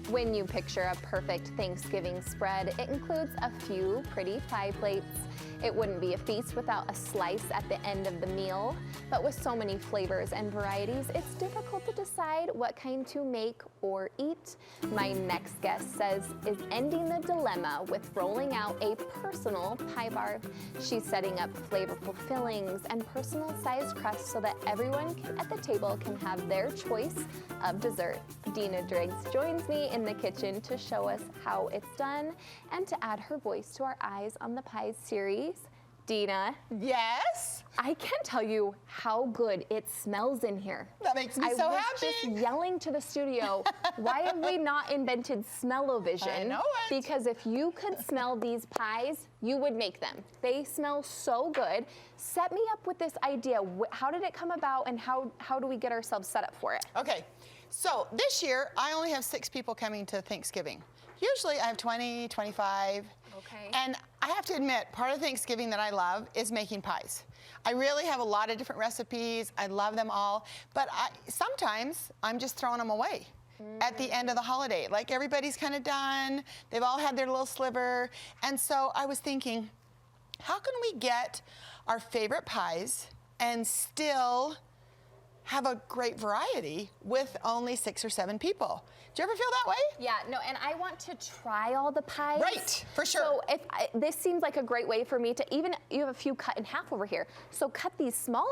When you picture a perfect Thanksgiving spread, it includes a few pretty pie plates. It wouldn't be a feast without a slice at the end of the meal, but with so many flavors and varieties, it's difficult to decide what kind to make or eat. My next guest says is ending the dilemma with rolling out a personal pie bar. She's setting up flavorful fillings and personal-sized crusts so that everyone at the table can have their choice of dessert. Dina Driggs joins me in the kitchen to show us how it's done and to add her voice to our Eyes on the Pies series. Dina. Yes? I can't tell you how good it smells in here. That makes me so happy. I was just yelling to the studio, why have we not invented smell-o-vision? I know it. Because if you could smell these pies, you would make them. They smell so good. Set me up with this idea. How did it come about and how do we get ourselves set up for it? Okay, so this year, I only have 6 people coming to Thanksgiving. Usually I have 20, 25. Okay. And I have to admit, part of Thanksgiving that I love is making pies. I really have a lot of different recipes. I love them all. But sometimes I'm just throwing them away at the end of the holiday. Like everybody's kind of done. They've all had their little sliver. And so I was thinking, how can we get our favorite pies and still have a great variety with only 6 or 7 people? Do you ever feel that way? Yeah, no, and I want to try all the pies. Right, for sure. So this seems like a great way for me to, even, you have a few cut in half over here. So cut these small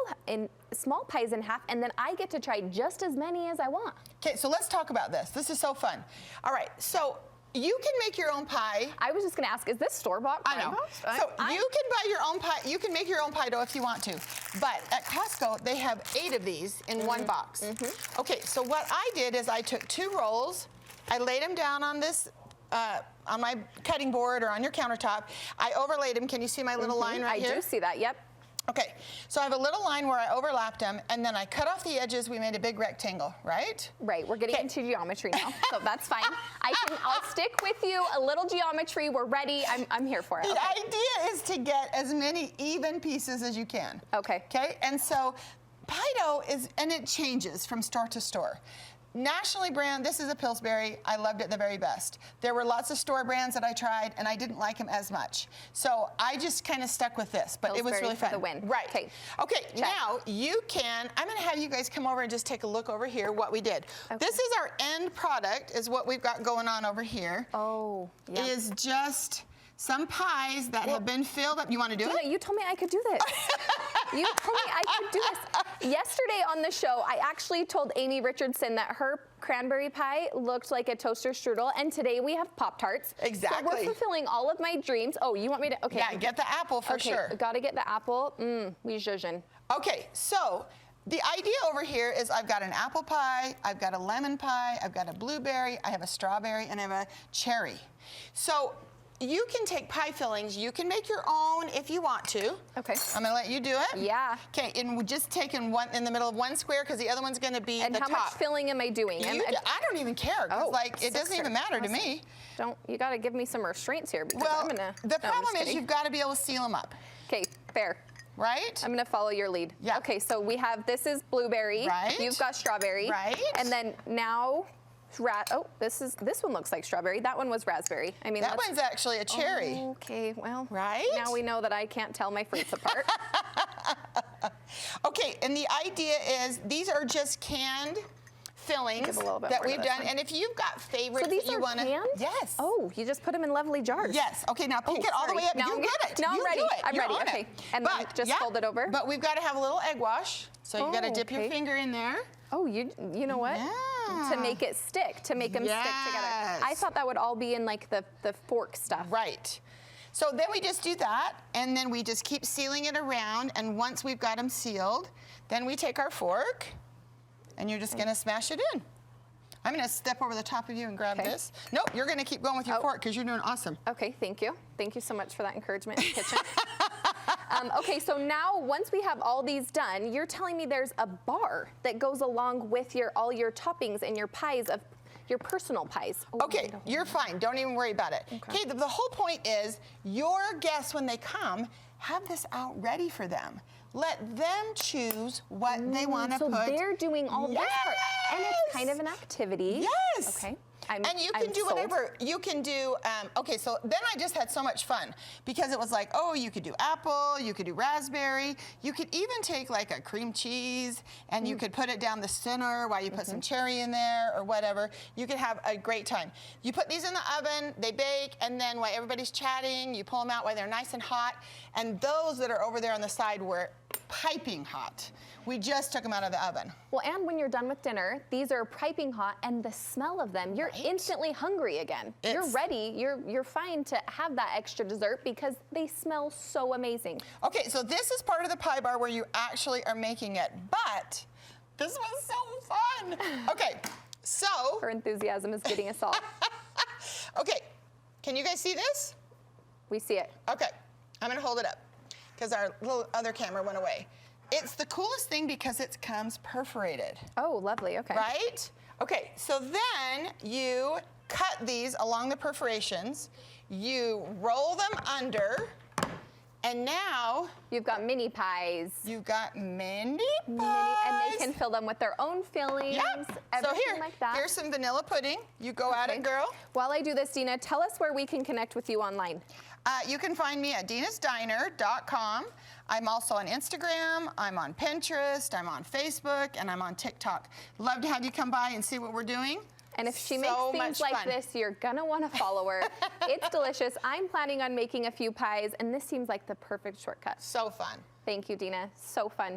pies in half, and then I get to try just as many as I want. Okay, so let's talk about this. This is so fun. All right, so you can make your own pie. I was just gonna ask, is this store-bought pie? I know. So you can buy your own pie. You can make your own pie dough if you want to. But at Costco, they have 8 of these in one box. Okay, so what I did is I took 2 rolls. I laid them down on this, on my cutting board or on your countertop. I overlaid them. Can you see my little line right here? I do see that, yep. Okay, so I have a little line where I overlapped them, and then I cut off the edges. We made a big rectangle, right? Right, we're getting into geometry now, so that's fine. I'll stick with you, a little geometry, we're ready, I'm here for it. The idea is to get as many even pieces as you can. Okay. Okay, and so pie dough and it changes from store to store. Nationally brand, this is a Pillsbury. I loved it the very best. There were lots of store brands that I tried, and I didn't like them as much. So I just kind of stuck with this, but it was really fun. For the win. Right. Okay. Okay, now you can, I'm gonna have you guys come over and just take a look over here what we did. Okay. This is our end product, is what we've got going on over here. Oh, yeah. It is just some pies that have been filled up. You want to do it? You told me I could do this. You told me I could do this. Yesterday on the show, I actually told Amy Richardson that her cranberry pie looked like a toaster strudel, and today we have Pop-Tarts. Exactly. So we're fulfilling all of my dreams. Oh, you want me to? Okay. Yeah, get the apple for sure. Gotta get the apple. Oui, zhuzhin. Okay, so the idea over here is I've got an apple pie, I've got a lemon pie, I've got a blueberry, I have a strawberry, and I have a cherry. So you can take pie fillings. You can make your own if you want to. Okay. I'm gonna let you do it. Yeah. Okay, and we're just taking one in the middle of one square because the other one's gonna be the top. And how much filling am I doing? I don't even care. Oh, like it doesn't even matter to me. You gotta give me some restraints here because well, I'm gonna. The problem is you've got to be able to seal them up. Okay, fair. Right? I'm gonna follow your lead. Yeah. Okay, so we have, this is blueberry. Right. You've got strawberry. Right. And then now, this one looks like strawberry. That one was raspberry. I mean, that one's actually a cherry. Okay, well. Right. Now we know that I can't tell my fruits apart. Okay, and the idea is these are just canned fillings that we've done. And if you've got favorites that you want to, yes. Oh, you just put them in lovely jars. Yes. Okay, now pick it all the way up. Now you get it. Now I'm ready. I'm ready. Okay. And then just fold it over. But we've got to have a little egg wash. So you got to dip your finger in there. Oh, you know what? Yeah. To make it stick, to make them stick together. I thought that would all be in like the fork stuff. Right. So then we just do that, and then we just keep sealing it around, and once we've got them sealed, then we take our fork, and you're just gonna smash it in. I'm gonna step over the top of you and grab this. Nope, you're gonna keep going with your fork because you're doing awesome. Okay, thank you. Thank you so much for that encouragement in the kitchen. Okay, so now once we have all these done, you're telling me there's a bar that goes along with all your toppings and your pies of your personal pies. Oh, okay, you're fine. Don't even worry about it. Okay, the whole point is your guests, when they come, have this out ready for them. Let them choose what they want to put. So they're doing all this part. And it's kind of an activity. Yes. Okay. And you can do sold. whatever. You can do, okay, so then I just had so much fun because it was like, oh, you could do apple, you could do raspberry, you could even take like a cream cheese and you could put it down the center while you put some cherry in there or whatever. You could have a great time. You put these in the oven, they bake, and then while everybody's chatting, you pull them out while they're nice and hot. And those that are over there on the side were piping hot. We just took them out of the oven. Well, and when you're done with dinner, these are piping hot, and the smell of them, you're instantly hungry again. You're ready. You're fine to have that extra dessert because they smell so amazing. Okay, so this is part of the pie bar where you actually are making it, but this was so fun. Okay, so. Her enthusiasm is getting us all. Okay, can you guys see this? We see it. Okay, I'm gonna hold it up because our little other camera went away. It's the coolest thing because it comes perforated. Oh, lovely, okay. Right? Okay, so then you cut these along the perforations, you roll them under, and now you've got mini pies. You've got mini pies. And they can fill them with their own fillings, everything like that. Here's some vanilla pudding. You go at it, girl. While I do this, Dina, tell us where we can connect with you online. You can find me at dinasdiner.com. I'm also on Instagram, I'm on Pinterest, I'm on Facebook, and I'm on TikTok. Love to have you come by and see what we're doing. And if she makes things like this, you're gonna wanna follow her. It's delicious. I'm planning on making a few pies, and this seems like the perfect shortcut. So fun. Thank you, Dina. So fun.